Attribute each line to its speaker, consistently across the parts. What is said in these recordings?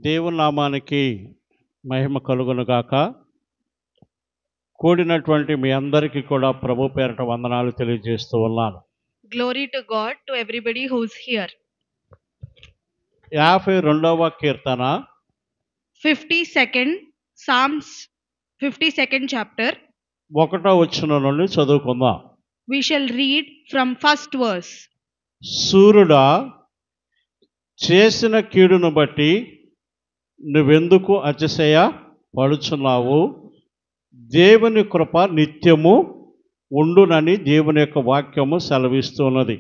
Speaker 1: దేవుని నామానికి మహిమ కలుగునుగాక. కూడినటువంటి మీ అందరికీ కూడా ప్రభు పేరట వందనాలు తెలియజేస్తూ ఉన్నాను.
Speaker 2: Glory to God to everybody who's here.
Speaker 1: 52వ Keerthana
Speaker 2: 52nd Psalms 52nd chapter.
Speaker 1: 1వ వచనం నుండి చదువుకుందాం.
Speaker 2: We shall read from first verse.
Speaker 1: సూర్యుడా, చేసిన కీడును బట్టి నువ్వెందుకు అతిశయ పడుచున్నావు? దేవుని కృప నిత్యము ఉండునని దేవుని యొక్క వాక్యము సెలవిస్తున్నది.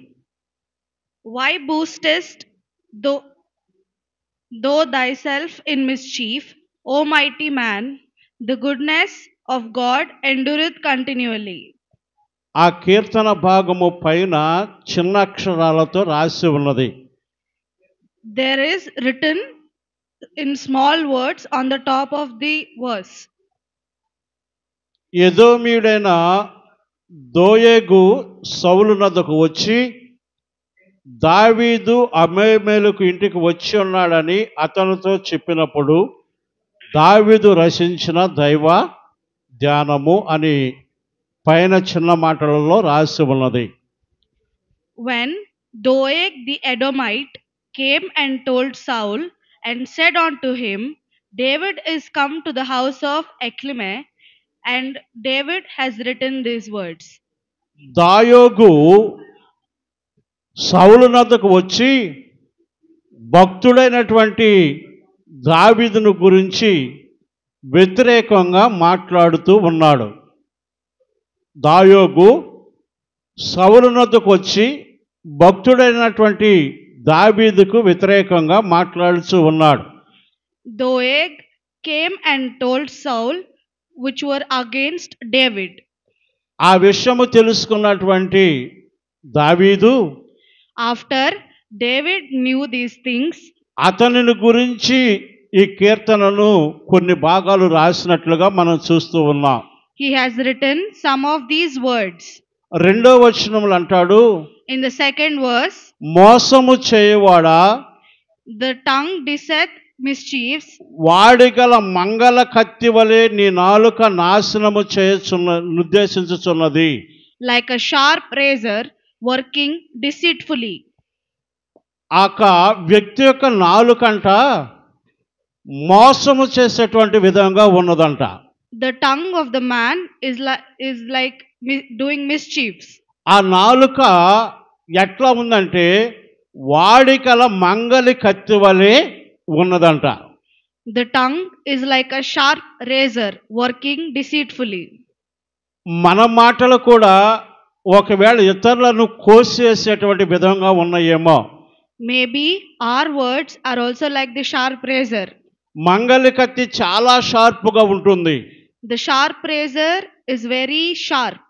Speaker 2: Why boastest thou thyself in mischief, O mighty man? The goodness of God endureth continually.
Speaker 1: ఆ కీర్తన భాగము పైన చిన్న అక్షరాలతో రాసి ఉన్నది.
Speaker 2: There is written in small words on the top of the verse.
Speaker 1: ఎదోమీయుడైన దోయేగు సౌలు నద్దకు వచ్చి దావీదు అబీమెలెకు ఇంటికి వచ్చి ఉన్నాడని అతనితో చెప్పినప్పుడు దావీదు రచించిన దైవ ధ్యానము అని పైన చిన్న మాటలలో రాసి ఉన్నది.
Speaker 2: When Doeg the Edomite came and told Saul and said unto him, David is come to the house of Echlime, and David has written these words.
Speaker 1: దాయోగు సౌలు నద్దకు వచ్చి భక్తుడైనటువంటి దావీదును గురించి వ్యతిరేకంగా మాట్లాడుతూ ఉన్నాడు. దాయోగు సౌలు నద్దకు వచ్చి భక్తుడైనటువంటి దావీదుకు వ్యతిరేకంగా మాట్లాడుతూ ఉన్నాడు.
Speaker 2: Doeg came and told Saul, which were against David.
Speaker 1: ఆ విషయము తెలుసుకున్నటువంటి దావీదు,
Speaker 2: After David knew these things,
Speaker 1: అతనిని గురించి ఈ కీర్తనను కొన్ని భాగాలు రాసినట్లుగా మనం చూస్తూ ఉన్నాం.
Speaker 2: he has written some of these words.
Speaker 1: 2వ వచనములు అంటాడు,
Speaker 2: In the second verse,
Speaker 1: మోసము చేయవాడా,
Speaker 2: the tongue disseth mischiefs,
Speaker 1: వాడిగల మంగళ కత్తి వలె నీ నాలుక నాశనము ఉద్దేశించుచున్నది.
Speaker 2: like a sharp razor working deceitfully.
Speaker 1: ఆ వ్యక్తి యొక్క నాలుకంట మోసము చేసేటువంటి విధంగా ఉన్నదంట.
Speaker 2: The tongue of the man is like doing mischiefs.
Speaker 1: ఆ నాలుక ఎట్లా ఉందంటే వాడికల మంగలి కత్తి వలె ఉన్నదంట.
Speaker 2: The tongue is like a sharp razor working deceitfully.
Speaker 1: మన మాటలు కూడా ఒకవేళ ఇతరులను కోసేసేటువంటి విధంగా ఉన్నాయేమో.
Speaker 2: Maybe our words are also like the sharp razor.
Speaker 1: మంగలి కత్తి చాలా షార్ప్గా ఉంటుంది.
Speaker 2: The sharp razor is very sharp.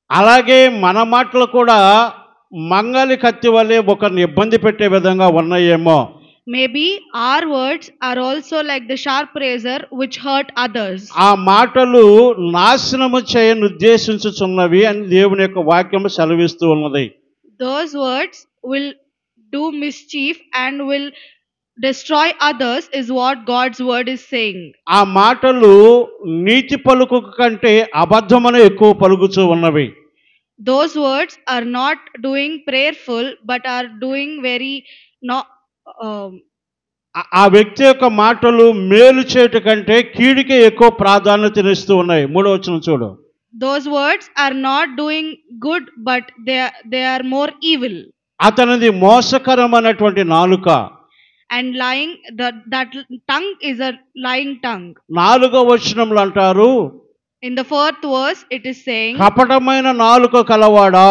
Speaker 1: అలాగే మన మాటలు కూడా మంగలి కత్తి వలె ఒకరిని ఇబ్బంది పెట్టే విధంగా ఉన్నాయేమో.
Speaker 2: Maybe our words are also like the sharp razor which hurt others.
Speaker 1: ఆ మాటలు నాశనము చేయను ఉద్దేశించుచున్నవి అని దేవుని యొక్క వాక్యము సెలవిస్తూ ఉన్నది.
Speaker 2: Those words will do mischief and will destroy others is what God's word is saying.
Speaker 1: ఆ మాటలు నీతి పలుకు కంటే అబద్ధమనే ఎక్కువ పలుకుతూ ఉన్నవి.
Speaker 2: Those words are not doing prayerful but are doing very
Speaker 1: ఆ వ్యక్తి యొక్క మాటలు మేలు చేయుట కంటే కీడుకే ఎక్కువ ప్రాధాన్యతనిస్తూ ఉన్నాయి. 3వ వచనం చూడు.
Speaker 2: Those words are not doing good but they are more evil.
Speaker 1: అతనిది మోసకరమైనటువంటి నాలుక.
Speaker 2: And lying, that tongue is a lying tongue.
Speaker 1: 4వ వచనంలో అంటారు,
Speaker 2: In the 4th verse it is saying,
Speaker 1: కపటమైన నాలుక కలవాడా.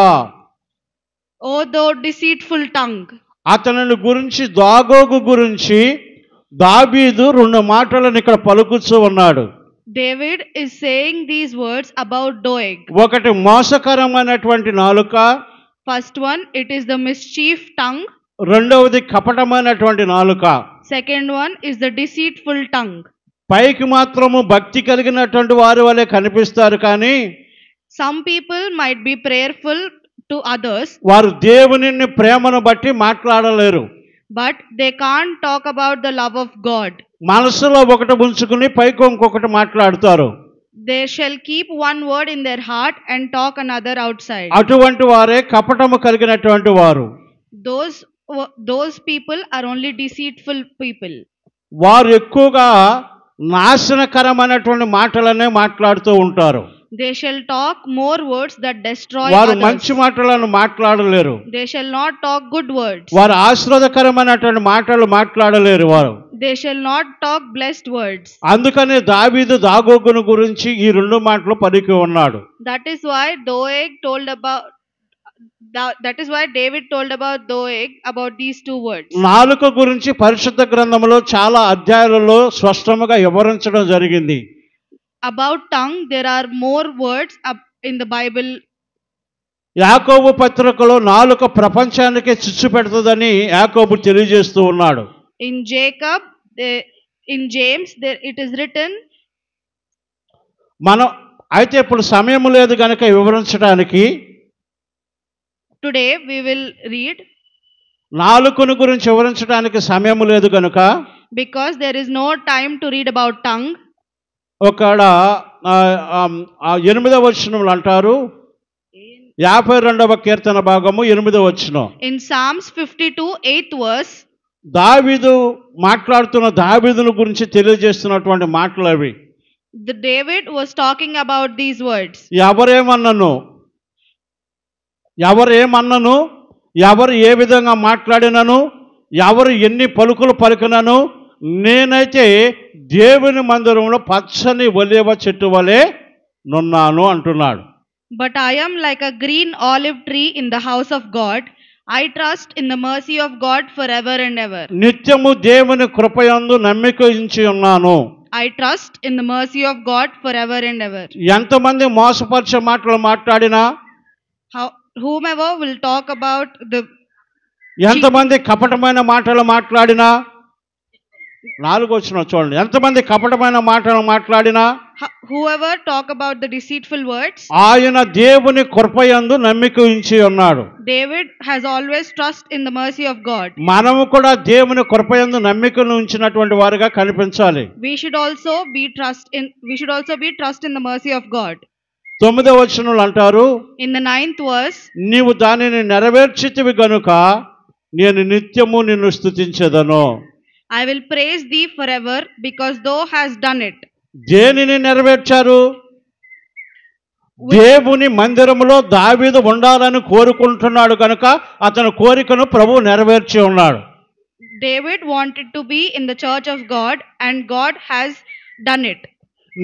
Speaker 2: O thou deceitful tongue.
Speaker 1: అతనిని గురించి దాగోగు గురించి దావీదు 2 మాటలను ఇక్కడ పలుకుతూ ఉన్నాడు.
Speaker 2: David is saying these words about Doeg.
Speaker 1: ఒకటి మోసకరమైనటువంటి నాలుక.
Speaker 2: First one, it is the mischief tongue.
Speaker 1: రెండవది కపటమైనటువంటి నాలుక.
Speaker 2: Second one is the deceitful tongue.
Speaker 1: పైకి మాత్రము భక్తి కలిగినటువంటి వారి వలె కనిపిస్తారు కానీ
Speaker 2: Some people might be prayerful to others.
Speaker 1: వారు దేవుని ప్రేమను బట్టి మాట్లాడలేరు.
Speaker 2: but they can't talk about the love of God.
Speaker 1: మనసులో ఒకటి ఉంచుకుని పైకి ఇంకొకటి మాట్లాడతారు.
Speaker 2: They shall keep one word in their heart and talk another outside.
Speaker 1: అటువంటి వారే కపటము కలిగినటువంటి వారు.
Speaker 2: Those people are only deceitful people.
Speaker 1: వారు ఎక్కువగా నాశనకరమైనటువంటి మాటలనే మాట్లాడుతూ ఉంటారు.
Speaker 2: They shall talk more words that destroy
Speaker 1: వారు
Speaker 2: others.
Speaker 1: మంచి మాటలను మాట్లాడలేరు.
Speaker 2: They shall not talk good words.
Speaker 1: వారు ఆశీర్వాదకరమైనటువంటి మాటలు మాట్లాడలేరు వారు.
Speaker 2: They shall not talk blessed words.
Speaker 1: అందుకనే దావీదు దాగోగును గురించి ఈ రెండు మాటలు పలికి ఉన్నాడు.
Speaker 2: That is why David told about Doeg about these two words.
Speaker 1: నాలుక గురించి పరిశుద్ధ గ్రంథంలో చాలా అధ్యాయాలలో స్పష్టంగా వివరించడం జరిగింది.
Speaker 2: About tongue, there are more words in the Bible.
Speaker 1: యాకోబు పత్రికలో నాలుక ప్రపంచానికే చిచ్చు పెడుతుందని యాకోబు తెలియజేస్తూ ఉన్నాడు.
Speaker 2: In James, it is written.
Speaker 1: మనం అయితే ఇప్పుడు సమయం లేదు కనుక వివరించడానికి
Speaker 2: Today we will read.
Speaker 1: నాలుకను గురించి వివరించడానికి సమయం లేదు కనుక
Speaker 2: Because there is no time to read about tongue.
Speaker 1: ఒకడ 8వ వచనంలో అంటారు 52వ కీర్తన భాగము 8వ వచనం.
Speaker 2: In Psalms 52 8th verse,
Speaker 1: దావీదు మాట్లాడుతున్న దావీదును గురించి తెలియజేస్తున్నటువంటి మాటలు అవి.
Speaker 2: David was talking about these words.
Speaker 1: ఎవరేమన్నను ఎవరు ఏ విధంగా మాట్లాడినను ఎవరు ఎన్ని పలుకులు పలికినను నేనైతే దేవుని మందిరంలో పచ్చని ఒలీవ చెట్టు వలె నున్నాను అంటున్నాడు.
Speaker 2: But I am like a green olive tree in the house of God. I trust in the mercy of God forever and ever.
Speaker 1: నిత్యము దేవుని కృపయందు నమ్మిక ఉంచి ఉన్నాను.
Speaker 2: I trust in the mercy of God forever and ever.
Speaker 1: ఎంతమంది మోసపరిచే మాటలు మాట్లాడినా
Speaker 2: Whomever will talk about the
Speaker 1: ఎంతమంది కపటమైన మాటలు మాట్లాడినా 4వ వచనం చూడండి. ఎంతమంది కపటమైన మాటలు మాట్లాడినా
Speaker 2: whoever talk about the deceitful words,
Speaker 1: ఆయన దేవుని కృపయందు నమ్మిక ఉంచి ఉన్నాడు.
Speaker 2: David has always trust in the mercy of God.
Speaker 1: మనము కూడా దేవుని కృపయందు నమ్మికను ఉంచినటువంటి వారిగా కనిపించాలి.
Speaker 2: We should also be trust in the mercy of God.
Speaker 1: 9వ వచనంలో అంటారు,
Speaker 2: In the 9th verse,
Speaker 1: నీవు దానిని నెరవేర్చితివి గనుక నేను నిత్యము నిన్ను స్తుతించెదను.
Speaker 2: I will praise thee forever because thou hast done it.
Speaker 1: దేనిని నెరవేర్చారు? దేవుని మందిరములో దావీదు ఉండాలని కోరుకుంటున్నాడు కనుక అతని కోరికను ప్రభువు నెరవేర్చి ఉన్నాడు.
Speaker 2: David wanted to be in the church of God and God has done it.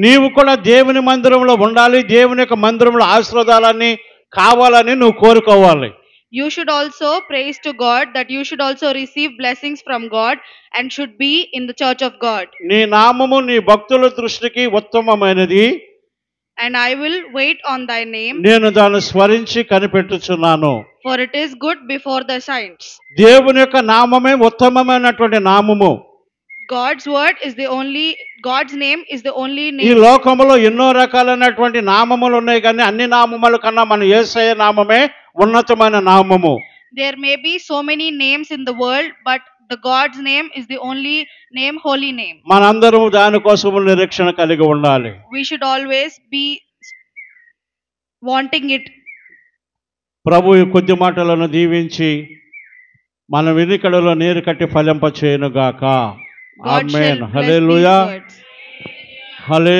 Speaker 1: నీవు కూడా దేవుని మందిరంలో ఉండాలి, దేవుని యొక్క మందిరంలో ఆశీర్వాదాలని కావాలని నువ్వు కోరుకోవాలి.
Speaker 2: You should also praise to God that you should also receive blessings from God and should be in the church of God.
Speaker 1: నీ నామము నీ భక్తుల దృష్టికి ఉత్తమమైనది.
Speaker 2: And I will wait on thy name.
Speaker 1: నేను దాన్ని స్మరించి కనిపెట్టుచున్నాను.
Speaker 2: For it is good before the saints.
Speaker 1: దేవుని యొక్క నామమే ఉత్తమమైనటువంటి నామము.
Speaker 2: God's name is the only
Speaker 1: ఈ
Speaker 2: name.
Speaker 1: లోకంలో ఎన్నో రకాలైనటువంటి నామములు ఉన్నాయి కానీ అన్ని నామముల కన్నా మన యేసయ్య నామమే ఉన్నతమైన నామము.
Speaker 2: There may be so many names in the world, but the God's name is the only name, holy name.
Speaker 1: మనందరం దానికోసం నిరీక్షణ కలిగి ఉండాలి.
Speaker 2: We should always be wanting it.
Speaker 1: ప్రభు ఈ కొద్ది మాటలను దీవించి మన వెనుకడలో నీరు కట్టి ఫలింప చేయనుగాక.
Speaker 2: God
Speaker 1: amen.
Speaker 2: shall bless
Speaker 1: hallelujah.
Speaker 2: these words.
Speaker 1: Hallelujah.